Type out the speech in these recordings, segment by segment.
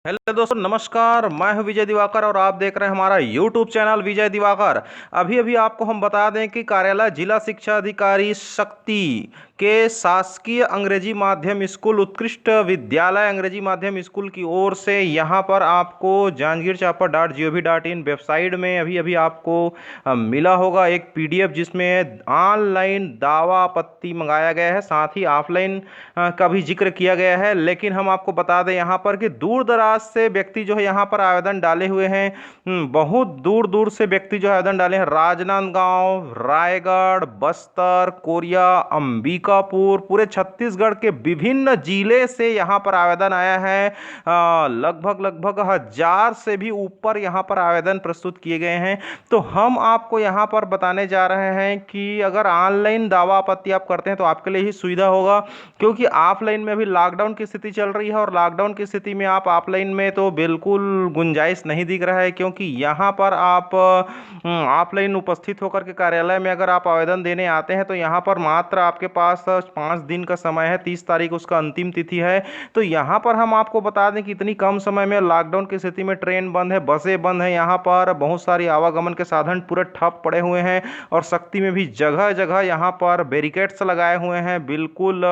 Hello दोस्तों, नमस्कार। मैं हूं विजय दिवाकर और आप देख रहे हैं हमारा यूट्यूब चैनल विजय दिवाकर। अभी अभी आपको हम बता दें कि कार्यालय जिला शिक्षा अधिकारी शक्ति के शासकीय अंग्रेजी माध्यम स्कूल उत्कृष्ट विद्यालय अंग्रेजी माध्यम स्कूल की ओर से यहां पर आपको jangirchapa.gov.in वेबसाइट में अभी अभी आपको मिला होगा एक पीडीएफ, जिसमें ऑनलाइन दावा आपत्ति मंगाया गया है, साथ ही ऑफलाइन का भी जिक्र किया गया है। लेकिन हम आपको बता दें यहाँ पर कि दूर दराज से व्यक्ति जो है यहाँ पर आवेदन डाले हुए हैं। बहुत दूर दूर से व्यक्ति जो आवेदन डाले हैं। राजनांदगांव, रायगढ़, बस्तर, कोरिया, अंबिकापुर, पूरे छत्तीसगढ़ के विभिन्न जिले से यहाँ पर आवेदन आया है। लगभग लगभग 1000 से भी ऊपर यहाँ पर आवेदन प्रस्तुत किए गए हैं। तो हम आपको यहाँ पर बताने जा रहे हैं कि अगर ऑनलाइन दावा आपत्ति आप करते हैं तो आपके लिए ही सुविधा होगा, क्योंकि ऑफलाइन में अभी लॉकडाउन की स्थिति चल रही है और लॉकडाउन की स्थिति में आप ऑफलाइन में तो बिल्कुल गुंजाइश नहीं दिख रहा है, क्योंकि यहाँ पर आप ऑफलाइन उपस्थित होकर के कार्यालय में अगर आप आवेदन देने आते हैं तो यहाँ पर मात्र आपके पास 5 दिन का समय है। 30 तारीख उसका अंतिम तिथि है। तो यहाँ पर हम आपको बता दें कि इतनी कम समय में लॉकडाउन की स्थिति में ट्रेन बंद है, बसें बंद है, यहाँ पर बहुत सारी आवागमन के साधन पूरे ठप पड़े हुए हैं और शक्ति में भी जगह जगह यहाँ पर बैरिकेड्स लगाए हुए हैं। बिल्कुल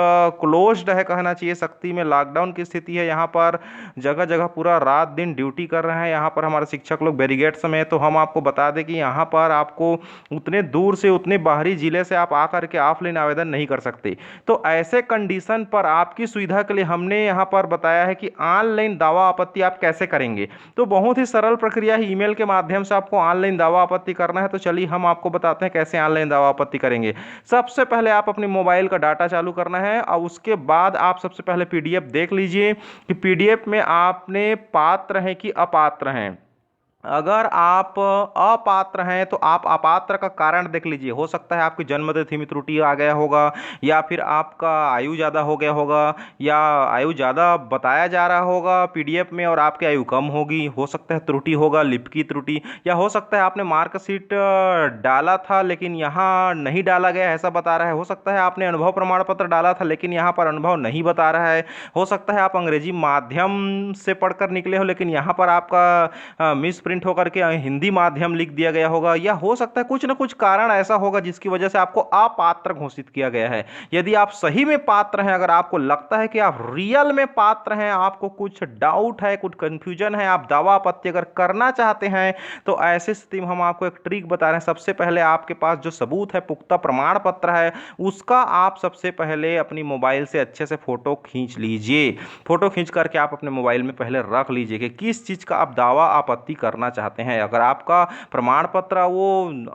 क्लोज्ड है कहना चाहिए। शक्ति में लॉकडाउन की स्थिति है। यहाँ पर जगह जगह पूरा रात दिन ड्यूटी कर रहे हैं यहाँ पर हमारे शिक्षक लोग बैरिकेड्स में। तो हम आपको बता दें कि यहाँ पर आपको उतने दूर से, उतने बाहरी जिले से आप आकर के ऑफलाइन आवेदन नहीं कर सकते। तो ऐसे कंडीशन पर आपकी सुविधा के लिए हमने यहाँ पर बताया है कि ऑनलाइन दावा आपत्ति आप कैसे करेंगे। तो बहुत ही सरल प्रक्रिया है, ईमेल के माध्यम से आपको ऑनलाइन दावा आपत्ति करना है। तो चलिए हम आपको बताते हैं कैसे ऑनलाइन दावा आपत्ति करेंगे। सबसे पहले आप अपने मोबाइल का डाटा चालू करना है और उसके बाद आप सबसे पहले पीडीएफ देख लीजिए कि पीडीएफ में आपने पात्र हैं कि अपात्र हैं। अगर आप अपात्र हैं तो आप अपात्र का कारण देख लीजिए। हो सकता है आपकी जन्मतिथि में त्रुटि आ गया होगा, या फिर आपका आयु ज़्यादा हो गया होगा, या आयु ज़्यादा बताया जा रहा होगा पीडीएफ में और आपकी आयु कम होगी। हो सकता है त्रुटि होगा, लिप की त्रुटि, या हो सकता है आपने मार्कशीट डाला था लेकिन यहाँ नहीं डाला गया, ऐसा बता रहा है। हो सकता है आपने अनुभव प्रमाण पत्र डाला था लेकिन यहाँ पर अनुभव नहीं बता रहा है। हो सकता है आप अंग्रेजी माध्यम से पढ़कर निकले हो लेकिन यहाँ पर आपका मिस प्रिंट होकर के हिंदी माध्यम लिख दिया गया होगा, या हो सकता है कुछ ना कुछ कारण ऐसा होगा जिसकी वजह से आपको अपात्र घोषित किया गया है। यदि आप सही में पात्र हैं, अगर आपको लगता है कि आप रियल में पात्र हैं, आपको कुछ डाउट है, कुछ कंफ्यूजन है, आप दावा आपत्ति अगर करना चाहते हैं, तो ऐसी स्थिति में हम आपको एक ट्रिक बता रहे हैं। सबसे पहले आपके पास जो सबूत है, पुख्ता प्रमाण पत्र है, उसका आप सबसे पहले अपनी मोबाइल से अच्छे से फोटो खींच लीजिए। फोटो खींच करके आप अपने मोबाइल में पहले रख लीजिए कि किस चीज का आप दावा आपत्ति करना चाहते हैं। अगर आपका प्रमाण पत्र वो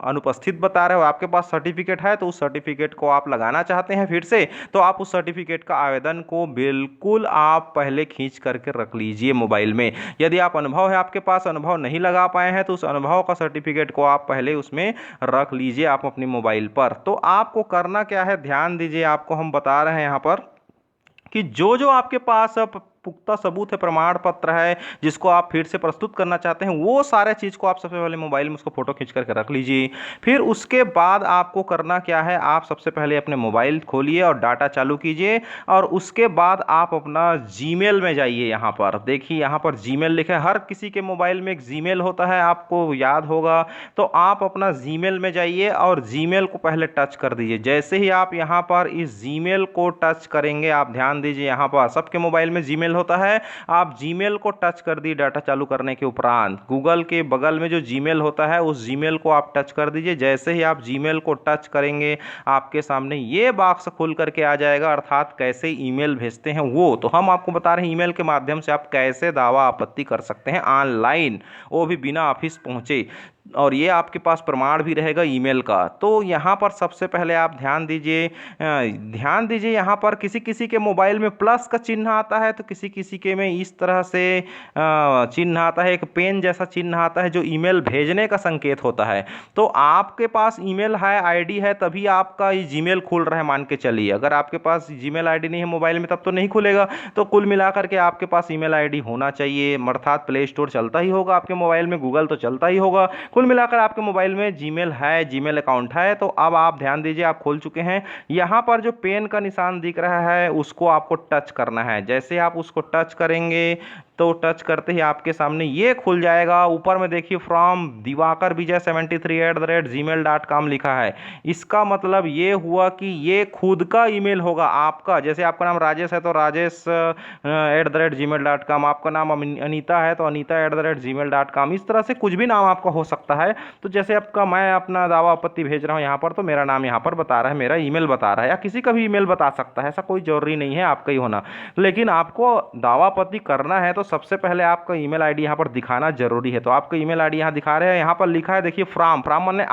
अनुपस्थित बता रहे हो, आपके पास सर्टिफिकेट है, तो उस सर्टिफिकेट को आप लगाना चाहते हैं फिर से, तो आप उस सर्टिफिकेट का आवेदन को बिल्कुल आप पहले खींच करके रख लीजिए मोबाइल में। यदि आप अनुभव है, आपके पास अनुभव नहीं लगा पाए हैं, तो उस अनुभव का सर्टिफिकेट को आप पहले उसमें रख लीजिए आप अपने मोबाइल पर। तो आपको करना क्या है, ध्यान दीजिए। आपको हम बता रहे हैं यहाँ पर कि जो जो आपके पास पुख्ता सबूत है, प्रमाण पत्र है, जिसको आप फिर से प्रस्तुत करना चाहते हैं, वो सारे चीज को आप सबसे पहले मोबाइल में उसको फोटो खींच करके रख लीजिए। फिर उसके बाद आपको करना क्या है, आप सबसे पहले अपने मोबाइल खोलिए और डाटा चालू कीजिए और उसके बाद आप अपना जीमेल में जाइए। यहाँ पर देखिए, यहाँ पर जीमेल लिखा है। हर किसी के मोबाइल में एक जीमेल होता है, आपको याद होगा। तो आप अपना जीमेल में जाइए और जीमेल को पहले टच कर दीजिए। जैसे ही आप यहाँ पर इस जीमेल को टच करेंगे, आप ध्यान दीजिए, यहाँ पर सबके मोबाइल में जीमेल होता है। आप जीमेल को टच कर दी डाटा चालू करने के उपरांत, गूगल के बगल में जो जीमेल होता है उस जीमेल को आप टच कर दीजिए। जैसे ही आप जीमेल को टच करेंगे, आपके सामने ये बॉक्स खुल करके आ जाएगा, अर्थात कैसे ईमेल भेजते हैं वो। तो हम आपको बता रहे हैं ईमेल के माध्यम से आप कैसे दावा आपत्ति कर सकते हैं ऑनलाइन, वो भी बिना ऑफिस पहुंचे, और ये आपके पास प्रमाण भी रहेगा ईमेल का। तो यहाँ पर सबसे पहले आप ध्यान दीजिए यहाँ पर किसी किसी के मोबाइल में प्लस का चिन्ह आता है, तो किसी किसी के में इस तरह से चिन्ह आता है, एक पेन जैसा चिन्ह आता है जो ईमेल भेजने का संकेत होता है। तो आपके पास ईमेल है, आईडी है, तभी आपका ये जीमेल खुल रहा है मान के चलिए। अगर आपके पास जीमेल आईडी नहीं है मोबाइल में, तब तो नहीं खुलेगा। तो कुल मिलाकर के आपके पास ईमेल आईडी होना चाहिए, अर्थात प्ले स्टोर चलता ही होगा आपके मोबाइल में, गूगल तो चलता ही होगा। कुल मिलाकर आपके मोबाइल में जीमेल है, जीमेल अकाउंट है। तो अब आप ध्यान दीजिए, आप खोल चुके हैं। यहां पर जो पेन का निशान दिख रहा है उसको आपको टच करना है। जैसे आप उसको टच करेंगे तो टच करते ही आपके सामने ये खुल जाएगा। ऊपर में देखिए फ्रॉम दिवाकर विजय 73@gmail.com लिखा है। इसका मतलब ये हुआ कि ये खुद का ईमेल होगा आपका। जैसे आपका नाम राजेश है तो राजेश @gmail.com, आपका नाम अनीता है तो अनीता @gmail.com। इस तरह से कुछ भी नाम आपका हो सकता है। तो जैसे आपका मैं अपना दावा आपत्ति भेज रहा हूँ यहाँ पर, तो मेरा नाम यहाँ पर बता रहा है, मेरा ईमेल बता रहा है, या किसी का भी ईमेल बता सकता है, ऐसा कोई जरूरी नहीं है आपका ही होना। लेकिन आपको दावा आपत्ति करना है तो सबसे पहले आपका ईमेल आईडी यहाँ पर दिखाना जरूरी है। तो आपका ईमेल आईडी यहाँ दिखा रहे हैं, यहाँ पर लिखा है देखिए फ्रॉम, फ्रॉम माने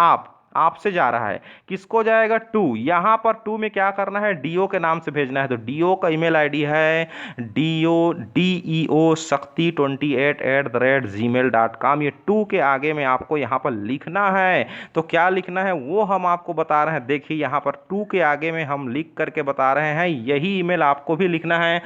आपसे जा रहा है, किसको जाएगा, टू। यहां पर टू में क्या करना है, डीओ के नाम से भेजना है। तो डीओ का ईमेल आईडी है DEO shakti28@gmail.com। ये टू के आगे में आपको यहां पर लिखना है। तो क्या लिखना है वो हम आपको बता रहे हैं। देखिए यहां पर टू के आगे में हम लिख करके बता रहे हैं, यही ईमेल आपको भी लिखना है,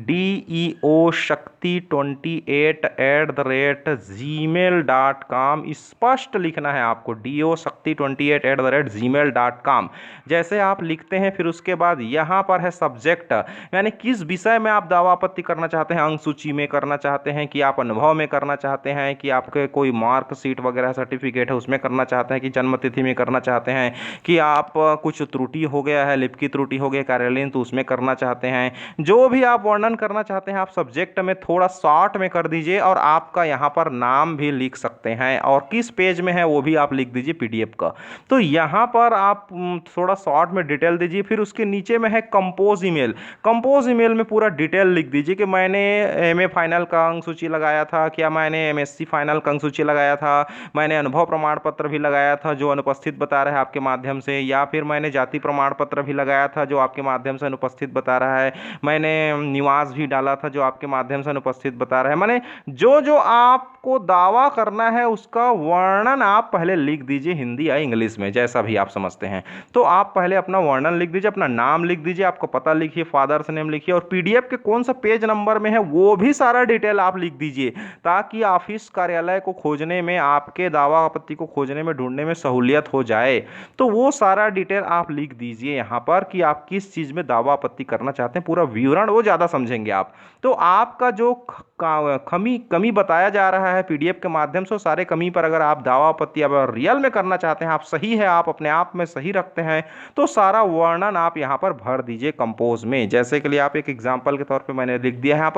DEO shakti28@gmail.com। स्पष्ट लिखना है आपको, DEO shakti28@gmail.com। जैसे आप लिखते हैं फिर उसके बाद यहाँ पर है सब्जेक्ट, यानी किस विषय में आप दावा आपत्ति करना चाहते हैं। अंक सूची में करना चाहते हैं, कि आप अनुभव में करना चाहते हैं, कि आपके कोई मार्कशीट वगैरह सर्टिफिकेट है उसमें करना चाहते हैं, कि जन्मतिथि में करना चाहते हैं, कि आप कुछ त्रुटि हो गया है, लिप की त्रुटि हो गया कार्यालयीन, तो उसमें करना चाहते हैं। जो भी आप वर्णन करना चाहते हैं आप सब्जेक्ट में थोड़ा शॉर्ट में कर दीजिए, और आपका यहाँ पर नाम भी लिख सकते हैं, और किस पेज में है वो भी आप लिख दीजिए PDF का। तो यहाँ पर आप थोड़ा शॉर्ट में डिटेल दीजिए। फिर उसके नीचे में है कंपोज ईमेल। कंपोज ईमेल में पूरा डिटेल लिख दीजिए कि मैंने MA फाइनल का अंक सूची लगाया था, क्या मैंने MSc फाइनल का अंक सूची लगाया था, मैंने अनुभव प्रमाण पत्र भी लगाया था जो अनुपस्थित बता रहा है आपके माध्यम से, या फिर मैंने जाति प्रमाण पत्र भी लगाया था जो आपके माध्यम से अनुपस्थित बता रहा है, मैंने निवास भी डाला था जो आपके माध्यम से अनुपस्थित बता रहा है। माने जो जो आपको दावा करना है उसका वर्णन आप पहले लिख दीजिए, हिंदी या इंग्लिश में जैसा भी आप समझते हैं। तो आप पहले अपना वर्णन लिख दीजिए, अपना नाम लिख दीजिए, आपका पता लिखिए, फादर्स नेम लिखिए, और PDF के कौन सा पेज नंबर में है वो भी सारा डिटेल आप लिख दीजिए, ताकि ऑफिस कार्यालय को खोजने में, आपके दावा आपत्ति को खोजने में, ढूंढने में सहूलियत हो जाए। तो वो सारा डिटेल आप लिख दीजिए यहाँ पर कि आप किस चीज़ में दावा आपत्ति करना चाहते हैं, पूरा विवरण, वो ज़्यादा समझेंगे आप। तो आपका जो कमी बताया जा रहा है PDF के माध्यम से, सारे कमी पर अगर आप दावा आपत्ति अब रियल में करना चाहते हैं, आप सही है, आप अपने आप में सही रखते हैं, तो सारा वर्णन आप यहाँ पर भर दीजिए कंपोज में। जैसे कि लिए आप एक एग्जांपल के तौर पे मैंने लिख दिया यहाँ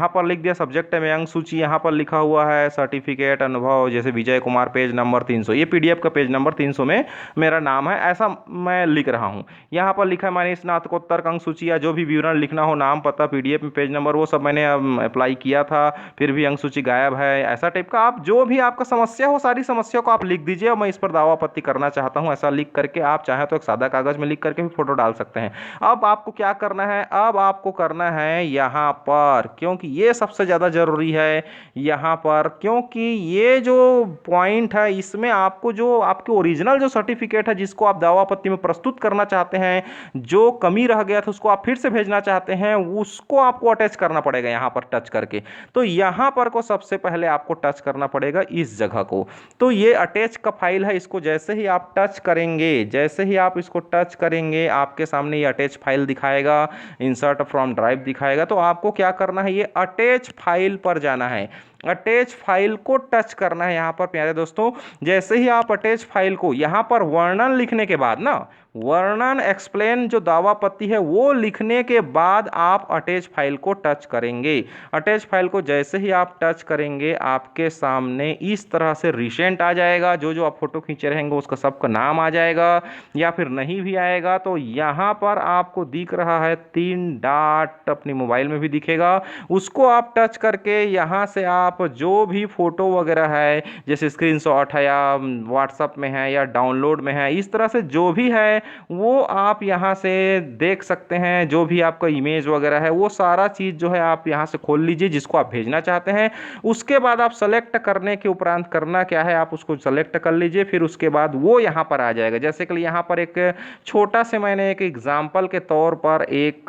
पर लिख दिया सब्जेक्ट में अंक सूची, यहाँ पर लिखा हुआ है सर्टिफिकेट अनुभव, जैसे विजय कुमार पेज नंबर 300, ये PDF का पेज नंबर 300 में मेरा नाम है, ऐसा मैं लिख रहा हूँ। यहाँ पर लिखा है मैंने स्नातकोत्तर अंक सूची या जो भी विवरण लिखना हो, नाम पता PDF में पेज नंबर, वो सब मैंने अप्लाई किया था, फिर भी अंक सूची गायब है, ऐसा टाइप का आप जो भी आपका समस्या हो सारी समस्या को आप लिख दीजिए, और मैं इस पर दावा आपत्ति करना चाहता हूं, ऐसा लिख करके आप चाहे तो एक सादा कागज में लिख करके भी फोटो डाल सकते हैं। अब आपको क्या करना है, अब आपको करना है यहाँ पर, क्योंकि ये सबसे ज़्यादा जरूरी है यहाँ पर, क्योंकि ये जो पॉइंट है इसमें आपको जो आपके ओरिजिनल जो सर्टिफिकेट है जिसको आप दावा आपत्ति में प्रस्तुत करना चाहते हैं, जो कमी रह गया था उसको आप फिर से भेजना चाहते हैं, उसको आपको अटैच करना पड़ेगा यहाँ पर टच करके। तो यहाँ पर को सबसे पहले आपको टच करना पड़ेगा इस जगह को। तो ये अटैच का फाइल है, इसको जैसे ही आप टच करेंगे, जैसे ही आप इसको टच करेंगे आपके सामने ये अटैच फाइल दिखाएगा, इंसर्ट फ्रॉम ड्राइव दिखाएगा। तो आपको क्या करना है, ये अटैच फाइल पर जाना है, अटैच फाइल को टच करना है यहाँ पर प्यारे दोस्तों। जैसे ही आप अटैच फाइल को यहाँ पर वर्णन लिखने के बाद ना, वर्णन एक्सप्लेन जो दावा आपत्ति है वो लिखने के बाद आप अटैच फाइल को टच करेंगे। अटैच फाइल को जैसे ही आप टच करेंगे आपके सामने इस तरह से रिसेंट आ जाएगा, जो जो आप फोटो खींचे रहेंगे उसका सबका नाम आ जाएगा, या फिर नहीं भी आएगा तो यहाँ पर आपको दिख रहा है 3 डॉट, अपनी मोबाइल में भी दिखेगा, उसको आप टच करके यहाँ से आप जो भी फोटो वगैरह है, जैसे स्क्रीनशॉट है या व्हाट्सएप में है या डाउनलोड में है, इस तरह से जो भी है वो आप यहाँ से देख सकते हैं। जो भी आपका इमेज वगैरह है वो सारा चीज़ जो है आप यहाँ से खोल लीजिए जिसको आप भेजना चाहते हैं। उसके बाद आप सेलेक्ट करने के उपरांत करना क्या है, आप उसको सेलेक्ट कर लीजिए, फिर उसके बाद वो यहाँ पर आ जाएगा। जैसे कि यहाँ पर एक छोटा से मैंने एक एग्जाम्पल के तौर पर एक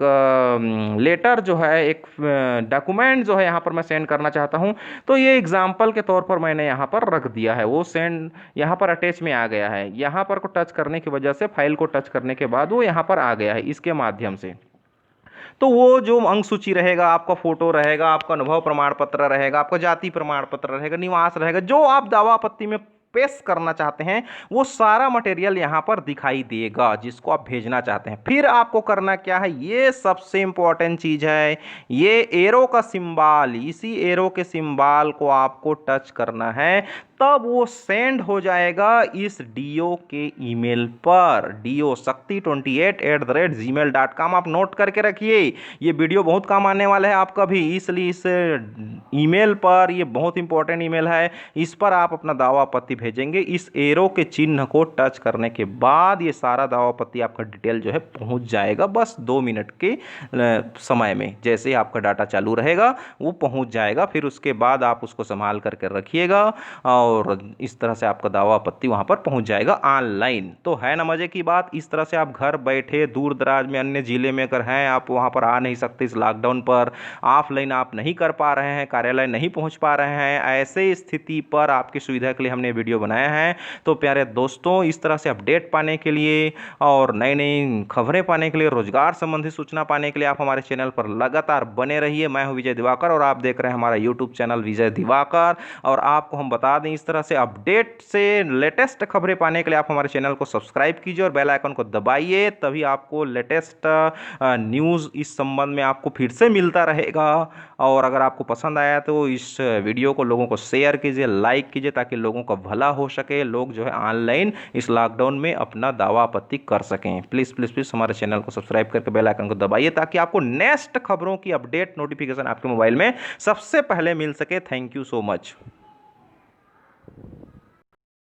लेटर जो है, एक डॉक्यूमेंट जो है यहाँ पर मैं सेंड करना चाहता हूँ, तो ये एग्जाम्पल के तौर पर मैंने यहाँ पर रख दिया है, वो सेंड यहाँ पर अटैच में आ गया है। यहाँ पर को टच करने की वजह से, फाइल को टच करने के बाद वो यहाँ पर आ गया है इसके माध्यम से। तो वो जो अंग सूची रहेगा, आपका फोटो रहेगा, आपका अनुभव प्रमाण पत्र रहेगा, आपका जाति प्रमाण पत्र रहेगा, निवास रहेगा, जो आप दावा आपत्ति में पेश करना चाहते हैं वो सारा मटेरियल यहां पर दिखाई देगा जिसको आप भेजना चाहते हैं। फिर आपको करना क्या है, ये सबसे इंपॉर्टेंट चीज है, ये एरो का सिंबल, इसी एरो के सिंबल को आपको टच करना है, तब वो सेंड हो जाएगा इस डीओ के ईमेल पर, DOShakti28@gmail.com। आप नोट करके रखिए, ये वीडियो बहुत काम आने वाला है आपका भी, इसलिए इस ईमेल पर, ये बहुत इंपॉर्टेंट ईमेल है, इस पर आप अपना दावा आपत्ति भेजेंगे। इस एरो के चिन्ह को टच करने के बाद ये सारा दावा आपत्ति आपका डिटेल जो है पहुंच जाएगा, बस 2 मिनट के समय में। जैसे ही आपका डाटा चालू रहेगा वो पहुंच जाएगा, फिर उसके बाद आप उसको संभाल करके रखिएगा और इस तरह से आपका दावा आपत्ति वहां पर पहुंच जाएगा ऑनलाइन। तो है ना मजे की बात, इस तरह से आप घर बैठे दूर दराज में अन्य जिले में अगर हैं, आप वहां पर आ नहीं सकते इस लॉकडाउन पर, ऑफलाइन आप नहीं कर पा रहे हैं, कार्यालय नहीं पहुंच पा रहे हैं, ऐसे स्थिति पर आपकी सुविधा के लिए हमने वीडियो बनाया है। तो प्यारे दोस्तों, इस तरह से अपडेट पाने के लिए और नई नई खबरें पाने के लिए, रोजगार संबंधी सूचना पाने के लिए आप हमारे चैनल पर लगातार बने रहिए। मैं हूं विजय दिवाकर और आप देख रहे हैं हमारा यूट्यूब चैनल विजय दिवाकर। और आपको हम बता दें, इस तरह से अपडेट से लेटेस्ट खबरें पाने के लिए आप हमारे चैनल को सब्सक्राइब कीजिए और बेल आइकन को दबाइए, तभी आपको लेटेस्ट न्यूज़ इस संबंध में आपको फिर से मिलता रहेगा। और अगर आपको पसंद आया तो इस वीडियो को लोगों को शेयर कीजिए, लाइक कीजिए, ताकि लोगों का भला हो सके, लोग जो है ऑनलाइन इस लॉकडाउन में अपना दावा आपत्ति कर सकें। प्लीज़ प्लीज़ प्लीज़ हमारे चैनल को सब्सक्राइब करके बेल आइकन को दबाइए, ताकि आपको नेक्स्ट खबरों की अपडेट नोटिफिकेशन आपके मोबाइल में सबसे पहले मिल सके। Thank you so much.